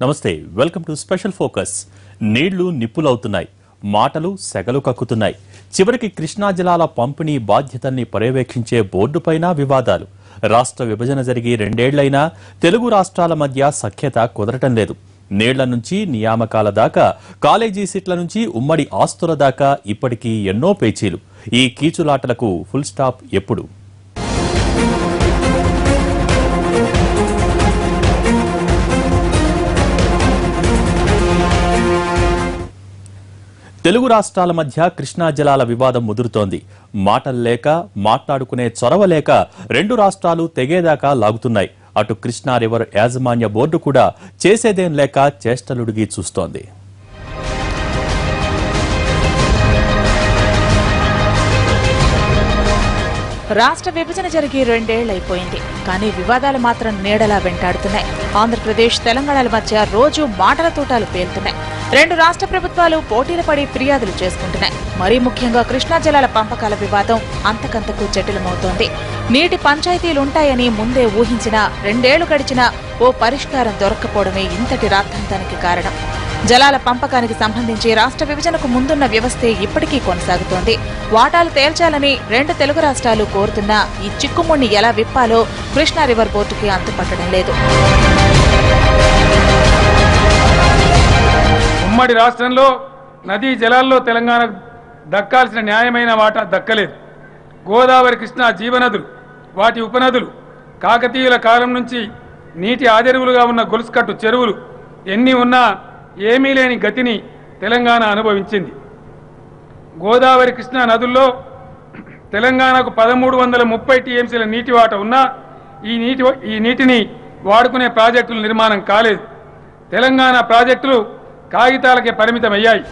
నమస్తే, welcome to special focus. నీళ్లు నిప్పులవుతున్నాయి, మాటలు సెగలు కక్కుతున్నాయి. చివరికి కృష్ణా జలాల పంపిణీ బాధ్యతల్ని పర్యవేక్షించే బోర్డుపైన వివాదాలు. రాష్ట్ర విభజన జరిగి 2 ఏళ్లైనా తెలుగు రాష్ట్రాల మధ్య సఖ్యత కుదరటం లేదు. నీళ్ల నుంచి నియామకాల దాకా, కాలేజీ సీట్ల నుంచి ఉమ్మడి ఆస్తుల దాకా ఇప్పటికీ ఎన్నో పేచీలు. ఈ కీచులాటలకు ఫుల్ స్టాప్ ఎప్పుడు? తెలుగు రాష్ట్రాల మధ్య కృష్ణా జలాల వివాదం ముదురుతోంది. మాటలు లేక, మాట్లాడుకునే చొరవ లేక 2 రాష్ట్రాలు తెగేదాకా లాగుతున్నాయి. అటు కృష్ణా రివర్ యాజమాన్య బోర్డు కూడా చేసేదేం లేక చేష్టలుడిగి చూస్తోంది. రాష్ట్ర విభజన జరిగి 2 ఏళ్లైపోయింది. కానీ వివాదాలు మాత్రం నీడలా వెంటాడుతున్నాయి. ఆంధ్రప్రదేశ్, తెలంగాణల మధ్య రోజు మాటల తూటాలు పేలుతున్నాయి. 2 రాష్ట్ర ప్రభుత్వాలు పోటీలు పడి ఫిర్యాదులు చేసుకుంటున్నాయి. మరీ ముఖ్యంగా కృష్ణా జలాల పంపకాల వివాదం అంతకంతకు జటిలమవుతోంది. నీటి పంచాయతీలుంటాయని ముందే ఊహించినా 2 ఏళ్లు గడిచినా ఓ పరిష్కారం దొరక్కపోవడమే ఇంతటి రాద్ధాంతానికి కారణం. జలాల పంపకానికి సంబంధించి రాష్ట్ర విభజనకు ముందున్న వ్యవస్థే ఇప్పటికీ కొనసాగుతోంది. వాటాలు తేల్చాలని 2 తెలుగు రాష్ట్రాలు కోరుతున్నా ఈ చిక్కుముడిని ఎలా విప్పాలో కృష్ణా రివర్ బోర్డుకి అంతుపట్టడం లేదు. ఉమ్మడి రాష్ట్రంలో నదీ జలాల్లో తెలంగాణకు దక్కాల్సిన న్యాయమైన వాటా దక్కలేదు. గోదావరి, కృష్ణా జీవనదులు, వాటి ఉపనదులు, కాకతీయుల కాలం నుంచి నీటి ఆదెరువులుగా ఉన్న గొలుసుకట్టు చెరువులు ఎన్ని ఉన్నా ఏమీ లేని గతిని తెలంగాణ అనుభవించింది. గోదావరి, కృష్ణా నదుల్లో తెలంగాణకు 1330 టీఎంసీల నీటి వాటా ఉన్నా ఈ నీటిని వాడుకునే ప్రాజెక్టుల నిర్మాణం కాలేదు. తెలంగాణ ప్రాజెక్టులు కాగితాలకే పరిమితమయ్యాయి.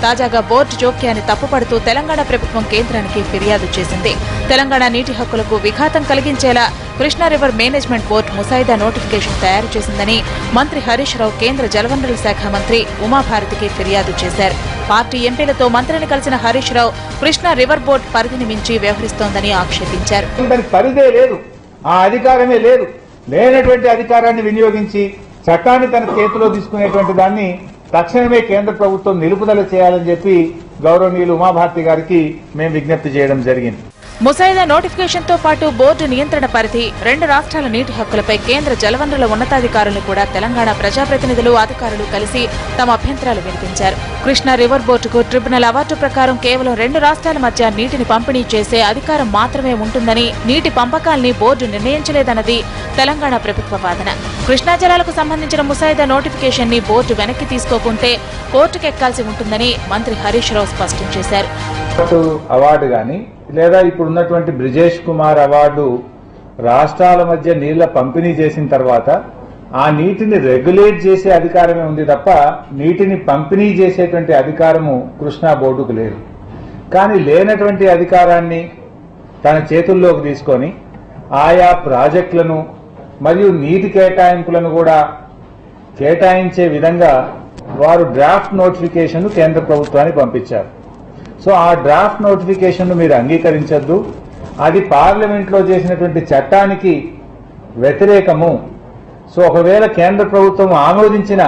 తాజాగా బోర్డు జోక్యాన్ని తప్పుపడుతూ తెలంగాణ ప్రభుత్వం కేంద్రానికి ఫిర్యాదు చేసింది. తెలంగాణ నీటి హక్కులకు విఘాతం కలిగించేలా కృష్ణా రివర్ మేనేజ్మెంట్ బోర్డు ముసాయిదా నోటిఫికేషన్ తయారు చేసిందని మంత్రి హరీష్ రావు కేంద్ర జలవనరుల శాఖ మంత్రి ఉమాభారతికి ఫిర్యాదు చేశారు. పార్టీ ఎంపీలతో మంత్రిని కలిసిన హరీష్ రావు కృష్ణా రివర్ బోర్డు పరిధిని మించి వ్యవహరిస్తోందని ఆక్షేపించారు. పరిధే లేదు, ఆ అధికారమే లేదు. లేనటువంటి అధికారాన్ని వినియోగించి చట్టాన్ని తన చేతిలో తీసుకునేటువంటి దాన్ని తక్షణమే కేంద్ర ప్రభుత్వం నిలుపుదల చేయాలని చెప్పి గౌరవనీయులు ఉమాభారతి గారికి మేము విజ్ఞప్తి చేయడం జరిగింది. ముసాయిదా నోటిఫికేషన్ తో పాటు బోర్డు నియంత్రణ పరిధి, 2 రాష్ట్రాల నీటి హక్కులపై కేంద్ర జలవనరుల ఉన్నతాధికారులు కూడా తెలంగాణ ప్రజాప్రతినిధులు, అధికారులు కలిసి తమ అభ్యంతరాలు వినిపించారు. కృష్ణా రివర్ బోర్డుకు ట్రిబ్యునల్ అవార్డు ప్రకారం కేవలం 2 రాష్ట్రాల మధ్య నీటిని పంపిణీ చేసే అధికారం మాత్రమే ఉంటుందని, నీటి పంపకాల్ని బోర్డు నిర్ణయించలేదన్నది తెలంగాణ ప్రభుత్వ వాదన. కృష్ణా జలాలకు సంబంధించిన ముసాయిదా నోటిఫికేషన్ ని బోర్డు వెనక్కి తీసుకోకుంటే కోర్టుకెక్కాల్సి ఉంటుందని మంత్రి హరీష్ రావు స్పష్టం చేశారు. అవార్డు గాని లేదా ఇప్పుడున్నటువంటి బ్రిజేష్ కుమార్ అవార్డు రాష్ట్రాల మధ్య నీళ్ల పంపిణీ చేసిన తర్వాత ఆ నీటిని రెగ్యులేట్ చేసే అధికారమే ఉంది తప్ప నీటిని పంపిణీ చేసేటువంటి అధికారము కృష్ణా బోర్డుకు లేదు. కానీ లేనటువంటి అధికారాన్ని తన చేతుల్లోకి తీసుకొని ఆయా ప్రాజెక్టులను మరియు నీటి కేటాయింపులను కూడా కేటాయించే విధంగా వారు డ్రాఫ్ట్ నోటిఫికేషన్ కేంద్ర ప్రభుత్వానికి పంపించారు. సో ఆ డ్రాఫ్ట్ నోటిఫికేషన్ మీరు అంగీకరించద్దు, అది పార్లమెంట్లో చేసినటువంటి చట్టానికి వ్యతిరేకము. సో ఒకవేళ కేంద్ర ప్రభుత్వం ఆమోదించిన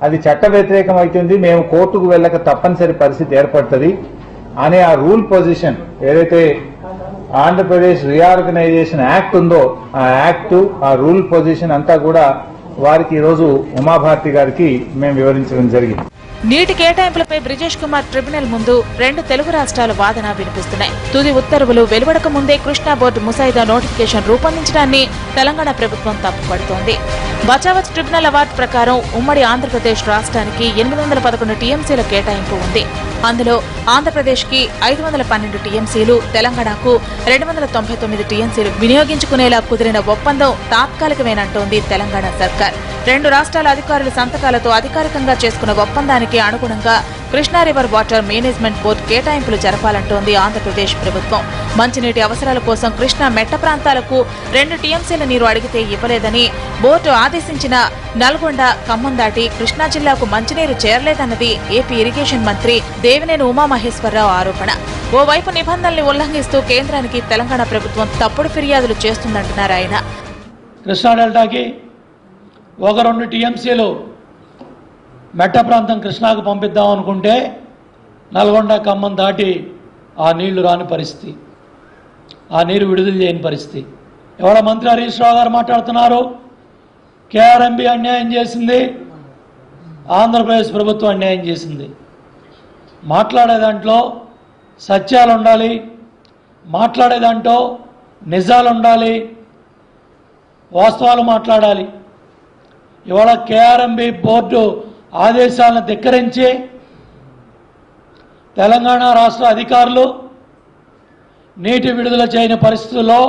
అది చట్ట వ్యతిరేకం అవుతుంది, మేము కోర్టుకు వెళ్ళక తప్పనిసరి పరిస్థితి ఏర్పడుతుంది అనే ఆ రూల్ పొజిషన్ ఏదైతే ఆంధ్రప్రదేశ్ రీఆర్గనైజేషన్ యాక్ట్ ఉందో ఆ యాక్ట్, ఆ రూల్ పొజిషన్ అంతా కూడా వారికి ఈరోజు ఉమాభారతి గారికి మేము వివరించడం జరిగింది. నీటి కేటాయింపులపై బ్రిజేష్ కుమార్ ట్రిబ్యునల్ ముందు 2 తెలుగు రాష్ట్రాల వాదన వినిపిస్తున్నాయి. తుది ఉత్తర్వులు వెలువడక ముందే కృష్ణా బోర్డు ముసాయిదా నోటిఫికేషన్ రూపొందించడాన్ని తెలంగాణ ప్రభుత్వం తప్పుపడుతోంది. బచావత్ ట్రిబ్యునల్ అవార్డు ప్రకారం ఉమ్మడి ఆంధ్రప్రదేశ్ రాష్ట్రానికి 811 టీఎంసీల కేటాయింపు ఉంది. అందులో ఆంధ్రప్రదేశ్కి 512 టీఎంసీలు, తెలంగాణకు 299 టీఎంసీలు వినియోగించుకునేలా కుదిరిన ఒప్పందం తాత్కాలికమేనంటోంది తెలంగాణ సర్కార్. 2 రాష్ట్రాల అధికారుల సంతకాలతో అధికారికంగా చేసుకున్న ఒప్పందానికి అనుగుణంగా Krishna river water management board కేటాయింపులు జరపాలంటోంది ఆంధ్రప్రదేశ్ ప్రభుత్వం. మంచినీటి అవసరాల కోసం కృష్ణా మెట్ట ప్రాంతాలకు 2 టీఎంసీల నీరు అడిగితే ఇవ్వలేదని, బోర్డు ఆదేశించిన నల్గొండ, ఖమ్మం దాటి కృష్ణా జిల్లాకు మంచినీరు చేరలేదన్నది ఏపీ ఇరిగేషన్ మంత్రి దేవినేని ఉమామహేశ్వరరావు ఆరోపణ. ఓవైపు నిబంధనల్ని ఉల్లంఘిస్తూ కేంద్రానికి తెలంగాణ ప్రభుత్వం తప్పుడు ఫిర్యాదులు చేస్తుందంటున్నారు ఆయన. కృష్ణా డెల్టాకి 1-2 టీఎంసీలు మెట్ట ప్రాంతం కృష్ణాకు పంపిద్దాం అనుకుంటే నల్గొండ ఖమ్మం దాటి ఆ నీళ్లు రాని పరిస్థితి, ఆ నీరు విడుదల చేయని పరిస్థితి. ఎవడ మంత్రి హరీష్ రావు గారు మాట్లాడుతున్నారు, కేఆర్ఎంబి అన్యాయం చేసింది, ఆంధ్రప్రదేశ్ ప్రభుత్వం అన్యాయం చేసింది. మాట్లాడే దాంట్లో సత్యాలు ఉండాలి, మాట్లాడే దాంట్లో నిజాలు ఉండాలి, వాస్తవాలు మాట్లాడాలి. ఇవాళ కేఆర్ఎంబి బోర్డు ఆదేశాలను ధిక్కరించి తెలంగాణ రాష్ట్ర అధికారులు నీటి విడుదల చేయని పరిస్థితుల్లో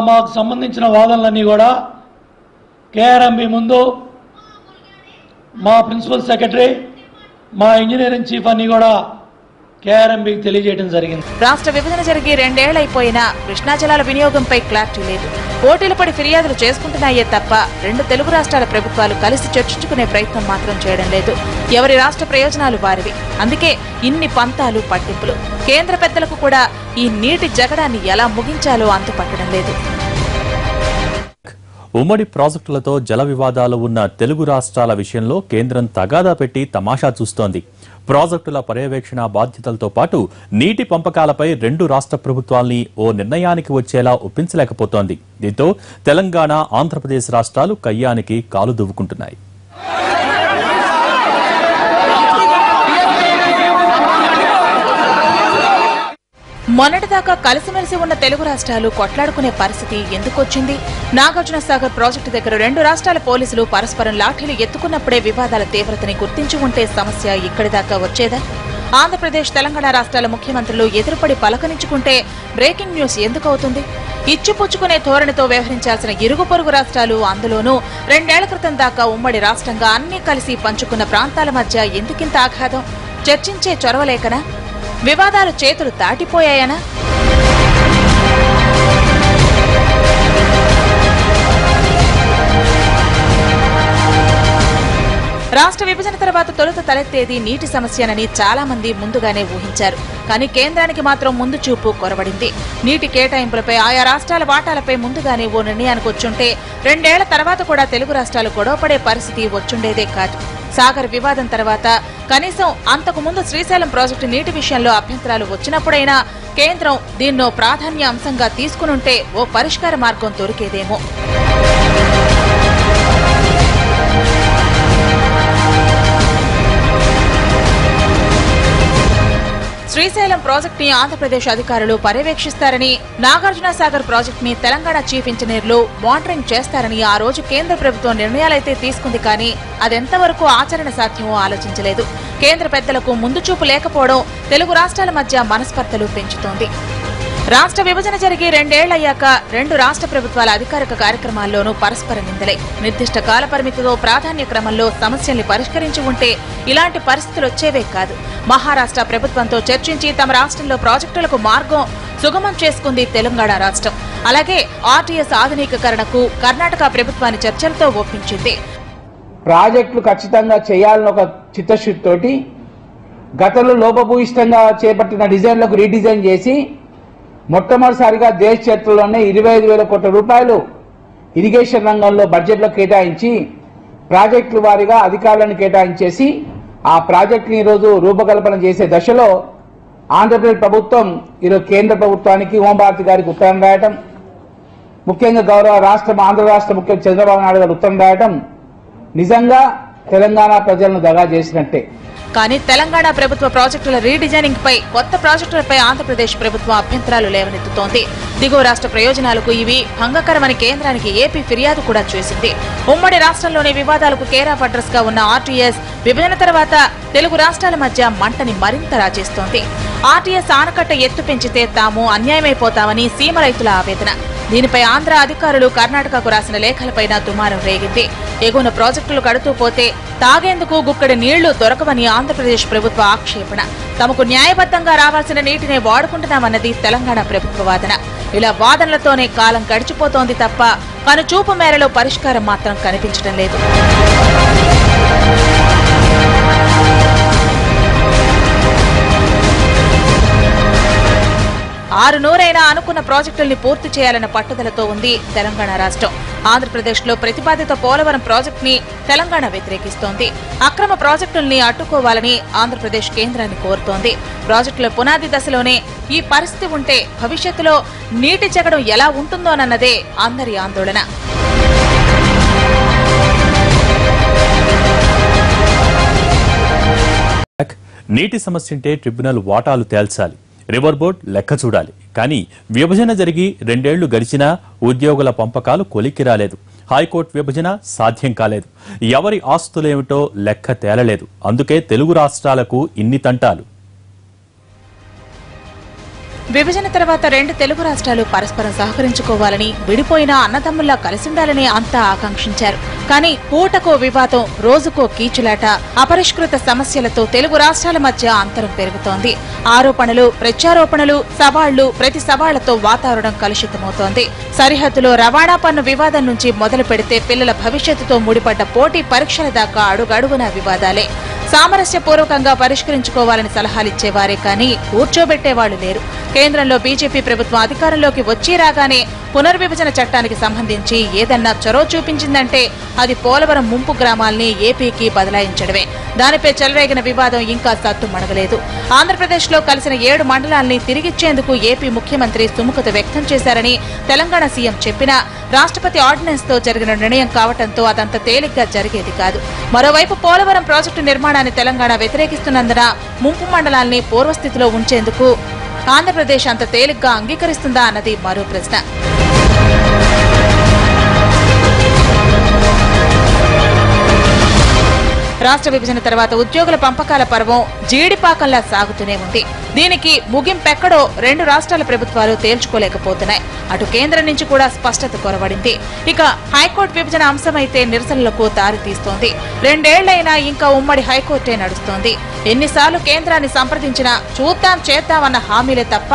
మాకు సంబంధించిన వాదనలన్నీ కూడా కేఆర్ఎంబి ముందు మా ప్రిన్సిపల్ సెక్రటరీ, మా ఇంజనీరింగ్ చీఫ్ అన్ని కూడా కేఆర్ఎంబికి తెలియజేయడం జరిగింది. రాష్ట్ర విభజన జరిగి 2 ఏళ్లైపోయినా కృష్ణా జలాల వినియోగంపై క్లారిటీ లేదు. పోటీలు పడి ఫిర్యాదులు చేసుకుంటున్నాయే తప్ప 2 తెలుగు రాష్ట్రాల ప్రభుత్వాలు కలిసి చర్చించుకునే ప్రయత్నం మాత్రం చేయడం లేదు. ఎవరి రాష్ట్ర ప్రయోజనాలు వారివి. అందుకే ఇన్ని పంతాలు పట్టింపులు. కేంద్ర పెద్దలకు కూడా ఈ నీటి జగడాన్ని ఎలా ముగించాలో అంతుపట్టడం లేదు. ఉమ్మడి ప్రాజెక్టులతో జల వివాదాలు ఉన్న తెలుగు రాష్ట్రాల విషయంలో కేంద్రం తగాదా పెట్టి తమాషా చూస్తోంది. ప్రాజెక్టుల పర్యవేక్షణ బాధ్యతలతో పాటు నీటి పంపకాలపై 2 రాష్ట్ర ప్రభుత్వాల్ని ఓ నిర్ణయానికి వచ్చేలా ఒప్పించలేకపోతోంది. దీంతో తెలంగాణ, ఆంధ్రప్రదేశ్ రాష్ట్రాలు కయ్యానికి కాలు దువ్వుకుంటున్నాయి. మొన్నటిదాకా కలిసిమెలిసి ఉన్న తెలుగు రాష్ట్రాలు కొట్లాడుకునే పరిస్థితి ఎందుకొచ్చింది? నాగార్జున సాగర్ ప్రాజెక్టు దగ్గర 2 రాష్ట్రాల పోలీసులు పరస్పరం లాఠీలు ఎత్తుకున్నప్పుడే వివాదాల తీవ్రతని గుర్తించి ఉంటే సమస్య ఇక్కడి దాకా వచ్చేదా? ఆంధ్రప్రదేశ్, తెలంగాణ రాష్ట్రాల ముఖ్యమంత్రులు ఎదురుపడి పలకరించుకుంటే బ్రేకింగ్ న్యూస్ ఎందుకవుతుంది? ఇచ్చిపుచ్చుకునే ధోరణితో వ్యవహరించాల్సిన ఇరుగు పొరుగు రాష్ట్రాలు, అందులోనూ 2 ఏళ్ల క్రితం దాకా ఉమ్మడి రాష్ట్రంగా అన్ని కలిసి పంచుకున్న ప్రాంతాల మధ్య ఎందుకింత ఆఘాతం? చర్చించే చొరవలేకనా? వివాదాలు చేతులు దాటిపోయాయనా? రాష్ట్ర విభజన తర్వాత తొలుత తలెత్తేది నీటి సమస్యనని చాలా మంది ముందుగానే ఊహించారు. కానీ కేంద్రానికి మాత్రం ముందు చూపు కొరబడింది. నీటి కేటాయింపులపై ఆయా రాష్ట్రాల వాటాలపై ముందుగానే ఓ నిర్ణయానికి వచ్చుంటే 2 ఏళ్ల తర్వాత కూడా తెలుగు రాష్ట్రాలు గొడవపడే పరిస్థితి వచ్చుండేదే కాదు. సాగర్ వివాదం తర్వాత కనీసం అంతకు ముందు శ్రీశైలం ప్రాజెక్టు నీటి విషయంలో అభ్యంతరాలు వచ్చినప్పుడైనా కేంద్రం దీన్నో ప్రాధాన్య అంశంగా తీసుకునుంటే ఓ పరిష్కార మార్గం దొరికేదేమో. శ్రీశైలం ప్రాజెక్ట్ ని ఆంధ్రప్రదేశ్ అధికారులు పర్యవేక్షిస్తారని, నాగార్జున సాగర్ ప్రాజెక్ట్ ని తెలంగాణ చీఫ్ ఇంజనీర్లు మానిటరింగ్ చేస్తారని ఆ రోజు కేంద్ర ప్రభుత్వం నిర్ణయాలైతే తీసుకుంది. కానీ అదెంతవరకు ఆచరణ సాధ్యమో ఆలోచించలేదు. కేంద్ర పెద్దలకు ముందు చూపు లేకపోవడం తెలుగు రాష్ట్రాల మధ్య మనస్పర్ధలు పెంచుతోంది. రాష్ట్ర విభజన జరిగి 2 ఏళ్లయ్యాక 2 రాష్ట్ర ప్రభుత్వాల అధికారిక కార్యక్రమాల్లోనూ పరస్పర నిందలే. నిర్దిష్ట కాల పరిమితితో ప్రాధాన్య క్రమంలో సమస్యల్ని పరిష్కరించి ఉంటే ఇలాంటి పరిస్థితులు వచ్చేవే కాదు. మహారాష్ట్ర ప్రభుత్వంతో చర్చించి తమ రాష్ట్రంలో ప్రాజెక్టులకు మార్గం సుగమం చేసుకుంది తెలంగాణ రాష్ట్రం. అలాగే ఆర్టీఎస్ ఆధునికీకరణకు కర్ణాటక ప్రభుత్వాన్ని చర్చలతో ఒప్పించింది. ప్రాజెక్టులు ఖచ్చితంగా చేయాలని ఒక చిత్తశుద్ధితోటి గతంలో లోపభూయిష్టంగా చేపట్టిన డిజైన్లకు రీడిజైన్ చేసి మొట్టమొదటిసారిగా దేశ చరిత్రలోనే 25,000 కోట్ల రూపాయలు ఇరిగేషన్ రంగంలో బడ్జెట్లో కేటాయించి ప్రాజెక్టుల వారీగా అధికారులను కేటాయించేసి ఆ ప్రాజెక్టుని ఈరోజు రూపకల్పన చేసే దశలో ఆంధ్రప్రదేశ్ ప్రభుత్వం ఈరోజు కేంద్ర ప్రభుత్వానికి హోంభారతి గారికి ఉత్తరం రాయటం, ముఖ్యంగా గౌరవ ఆంధ్ర రాష్ట్ర ముఖ్యమంత్రి చంద్రబాబు నాయుడు గారు ఉత్తరం రాయటం నిజంగా తెలంగాణ ప్రజలను దగా చేసినట్టే. కానీ తెలంగాణ ప్రభుత్వ ప్రాజెక్టుల రీడిజైనింగ్ పై, కొత్త ప్రాజెక్టులపై ఆంధ్రప్రదేశ్ ప్రభుత్వం అభ్యంతరాలు లేవనెత్తుతోంది. దిగువ రాష్ట్ర ప్రయోజనాలకు ఇవి భంగకరమని కేంద్రానికి ఏపీ ఫిర్యాదు కూడా చేసింది. ఉమ్మడి రాష్ట్రంలోని వివాదాలకు కేర్ ఆఫ్ అడ్రస్ గా ఉన్న ఆర్టీఎస్ విభజన తర్వాత తెలుగు రాష్ట్రాల మధ్య మంటని మరింత రాజేస్తోంది. ఆర్టీఎస్ ఆనకట్ట ఎత్తు పెంచితే తాము అన్యాయమైపోతామని సీమ రైతుల ఆవేదన. దీనిపై ఆంధ్ర అధికారులు కర్ణాటకకు రాసిన లేఖలపైన దుమారం రేగింది. ఎగువన ప్రాజెక్టులు కడుతూ పోతే తాగేందుకు గుక్కడి నీళ్లు దొరకవని ఆంధ్రప్రదేశ్ ప్రభుత్వ ఆక్షేపణ. తమకు న్యాయబద్ధంగా రావాల్సిన నీటినే వాడుకుంటున్నామన్నది తెలంగాణ ప్రభుత్వ వాదన. ఇలా వాదనలతోనే కాలం గడిచిపోతోంది తప్ప కనుచూపు మేరలో పరిష్కారం మాత్రం కనిపించడం లేదు. నూరైనా అనుకున్న ప్రాజెక్టుల్ని పూర్తి చేయాలన్న పట్టుదలతో ఉంది తెలంగాణ రాష్ట్రం. ఆంధ్రప్రదేశ్లో ప్రతిపాదిత పోలవరం ప్రాజెక్టుని తెలంగాణ వ్యతిరేకిస్తోంది. అక్రమ ప్రాజెక్టుల్ని అడ్డుకోవాలని ఆంధ్రప్రదేశ్ కేంద్రాన్ని కోరుతోంది. ప్రాజెక్టుల పునాది దశలోనే ఈ పరిస్థితి ఉంటే భవిష్యత్తులో నీటి జగడం ఎలా ఉంటుందోనన్నదే అందరి ఆందోళన. నీటి సమస్య అంటే ట్రిబ్యునల్ వాటాలు తేల్చాలి, రివర్ బోర్డ్ లెక్క చూడాలి. కానీ విభజన జరిగి 2 ఏళ్లు గడిచినా ఉద్యోగుల పంపకాలు కొలిక్కి రాలేదు. హైకోర్టు విభజన సాధ్యం కాలేదు. ఎవరి ఆస్తులేమిటో లెక్క తేలలేదు. అందుకే తెలుగు రాష్ట్రాలకు ఇన్ని తంటాలు. విభజన తర్వాత 2 తెలుగు రాష్ట్రాలు పరస్పరం సహకరించుకోవాలని, విడిపోయిన అన్నదమ్ముల్లా కలిసుండాలని అంతా ఆకాంక్షించారు. కానీ పూటకో వివాదం, రోజుకో కీచులాట, అపరిష్కృత సమస్యలతో తెలుగు రాష్ట్రాల మధ్య అంతరం పెరుగుతోంది. ఆరోపణలు, ప్రత్యారోపణలు, సవాళ్లు, ప్రతి సవాళ్లతో వాతావరణం కలుషితమవుతోంది. సరిహద్దులో రవాణా పన్ను వివాదం నుంచి మొదలు పెడితే పిల్లల భవిష్యత్తుతో ముడిపడ్డ పోటీ పరీక్షల దాకా అడుగడుగునా వివాదాలే. సామరస్యపూర్వకంగా పరిష్కరించుకోవాలని సలహాలిచ్చేవారే కానీ కూర్చోబెట్టేవాళ్లు లేరు. కేంద్రంలో బీజేపీ ప్రభుత్వం అధికారంలోకి వచ్చి రాగానే పునర్విభజన చట్టానికి సంబంధించి ఏదన్నా చొరవ చూపించిందంటే అది పోలవరం ముంపు గ్రామాల్ని ఏపీకి బదలాయించడమే. దానిపై చెలరేగిన వివాదం ఇంకా సద్దుమణగలేదు. ఆంధ్రప్రదేశ్లో కలిసిన 7 మండలాల్ని తిరిగిచ్చేందుకు ఏపీ ముఖ్యమంత్రి సుముఖత వ్యక్తం చేశారని తెలంగాణ సీఎం చెప్పినా రాష్ట్రపతి ఆర్డినెన్స్ తో జరిగిన నిర్ణయం కావడంతో అదంత తేలిగ్గా జరిగేది కాదు. మరోవైపు పోలవరం ప్రాజెక్టు నిర్మాణాన్ని తెలంగాణ వ్యతిరేకిస్తున్నందున ముంపు మండలాల్ని పూర్వస్థితిలో ఉంచేందుకు ఆంధ్రప్రదేశ్ అంత తేలిగ్గా అంగీకరిస్తుందా అన్నది మరో ప్రశ్న. రాష్ట్ర విభజన తర్వాత ఉద్యోగుల పంపకాల పర్వం జీడిపాకంలా సాగుతూనే ఉంది. దీనికి ముగింపెక్కడో 2 రాష్ట్రాల ప్రభుత్వాలు తేల్చుకోలేకపోతున్నాయి. అటు కేంద్రం నుంచి కూడా స్పష్టత కొరవడింది. ఇక హైకోర్టు విభజన అంశమైతే నిరసనలకు దారితీస్తోంది. 2 ఏళ్లైనా ఇంకా ఉమ్మడి హైకోర్టే నడుస్తోంది. ఎన్నిసార్లు కేంద్రాన్ని సంప్రదించినా చూద్దాం చేద్దామన్న హామీలే తప్ప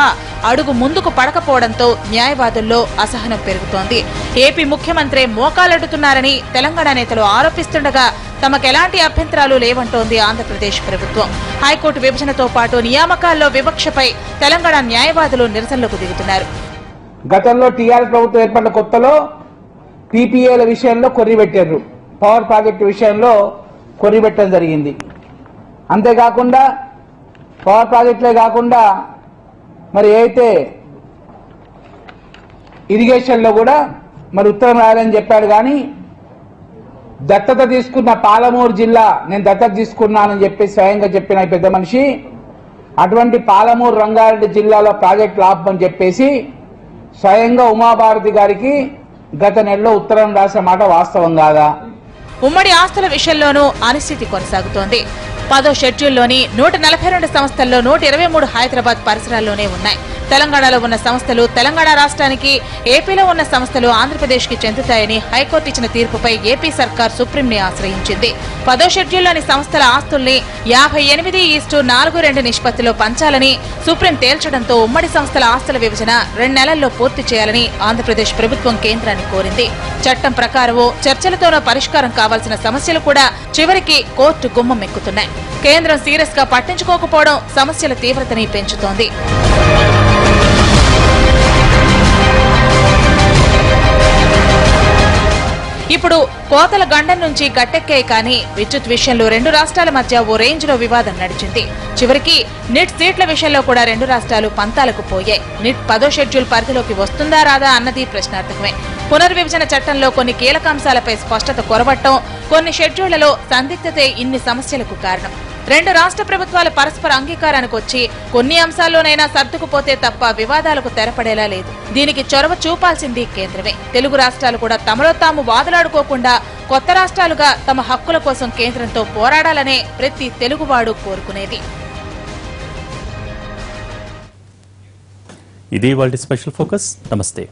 అడుగు ముందుకు పడకపోవడంతో న్యాయవాదుల్లో అసహనం పెరుగుతోంది. ఏపీ ముఖ్యమంత్రి మోకాలడ్డుతున్నారని తెలంగాణ నేతలు ఆరోపిస్తుండగా తమకెలాంటి అభ్యంతరాలు లేవంటోంది ఆంధ్రప్రదేశ్ ప్రభుత్వం. హైకోర్టు విభజనతో పాటు నియామకాల్లో వివక్షపై తెలంగాణ న్యాయవాదులు నిరసనలకు దిగుతున్నారు. గతంలో టీఆర్ఎస్ ప్రభుత్వం ఏర్పడిన కొత్తలో పీపీఏల విషయంలో కొర్రిపెట్టారు, పవర్ ప్రాజెక్టు విషయంలో కొర్రిపెట్టడం జరిగింది. అంతేకాకుండా పవర్ ప్రాజెక్టులే కాకుండా మరి అయితే ఇరిగేషన్లో కూడా మరి ఉత్తరం రాయాలని చెప్పాడు. కానీ దత్తత తీసుకున్న పాలమూరు జిల్లా నేను దత్తత తీసుకున్నానని చెప్పి స్వయంగా చెప్పిన పెద్ద మనిషి అటువంటి పాలమూరు రంగారెడ్డి జిల్లాలో ప్రాజెక్టులు ఆపమని చెప్పేసి స్వయంగా ఉమాభారతి గారికి గత నెలలో ఉత్తరం రాసిన మాట వాస్తవం కాదా? ఉమ్మడి ఆస్తుల విషయంలోనూ అనిశ్చితి కొనసాగుతోంది. 10వ షెడ్యూల్లోని 142 సంస్థల్లో 123 హైదరాబాద్ పరిసరాల్లోనే ఉన్నాయి. తెలంగాణలో ఉన్న సంస్థలు తెలంగాణ రాష్ట్రానికి, ఏపీలో ఉన్న సంస్థలు ఆంధ్రప్రదేశ్ కి చెందుతాయని హైకోర్టు ఇచ్చిన తీర్పుపై ఏపీ సర్కార్ సుప్రీంని ఆశ్రయించింది. 10వ షెడ్యూల్లోని సంస్థల ఆస్తుల్ని 58:42 నిష్పత్తిలో పంచాలని సుప్రీం తేల్చడంతో ఉమ్మడి సంస్థల ఆస్తుల విభజన 2 నెలల్లో పూర్తి చేయాలని ఆంధ్రప్రదేశ్ ప్రభుత్వం కేంద్రాన్ని కోరింది. చట్టం ప్రకారమో చర్చలతోనో పరిష్కారం కావాల్సిన సమస్యలు కూడా చివరికి కోర్టు గుమ్మం ఎక్కుతున్నాయి. కేంద్రం సీరియస్ గా పట్టించుకోకపోవడం సమస్యల తీవ్రతని పెంచుతోంది. ఇప్పుడు కోతల గండం నుంచి గట్టెక్కాయి. కానీ విద్యుత్ విషయంలో 2 రాష్ట్రాల మధ్య ఓ రేంజ్ లో వివాదం నడిచింది. చివరికి నిట్ సీట్ల విషయంలో కూడా 2 రాష్ట్రాలు పంతాలకు పోయాయి. నిట్ 10వ షెడ్యూల్ పరిధిలోకి వస్తుందా రాదా అన్నది ప్రశ్నార్థకమే. పునర్విభజన చట్టంలో కొన్ని కీలకాంశాలపై స్పష్టత కొరవటం, కొన్ని షెడ్యూళ్లలో సందిగ్ధతే ఇన్ని సమస్యలకు కారణం. 2 రాష్ట్ర ప్రభుత్వాల పరస్పర అంగీకారానికి వచ్చి కొన్ని అంశాల్లోనైనా సర్దుకుపోతే తప్ప వివాదాలకు తెరపడేలా లేదు. దీనికి చొరవ చూపాల్సింది కేంద్రమే. తెలుగు రాష్ట్రాలు కూడా తమలో తాము వాదులాడుకోకుండా కొత్త రాష్ట్రాలుగా తమ హక్కుల కోసం కేంద్రంతో పోరాడాలనే ప్రతి తెలుగువాడు కోరుకునేది. ఇది ఇవాల్టి స్పెషల్ ఫోకస్. నమస్తే.